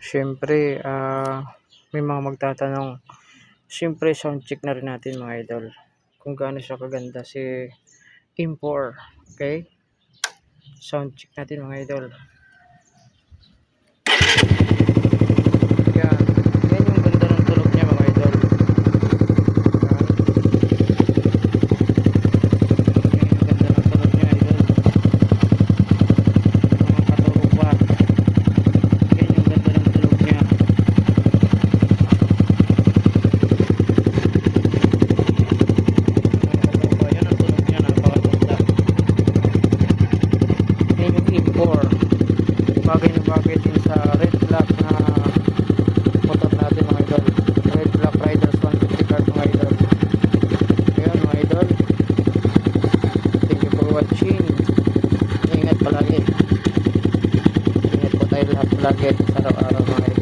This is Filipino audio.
Siyempre, may mga magtatanong, siyempre sound check na rin natin mga idol, kung gaano siya kaganda si Impor. Okay? Sound check natin mga idol. Yan. Yan yung ganda ng tunog niya mga idol. Yan. Yan yung ganda ng tunog niya idol. Mga katurupa. Yan yung ganda ng tunog niya. Yan ang tunog niya, napakaganda. Yan yung Impor. Bagay na bagay din sa red black na motor natin mga idol. Red Black Riders 150 card mga idol. Ayan mga idol. Thank you for watching. Ingat palagi. Ingat po tayo lahat palagi sa araw-araw mga idol.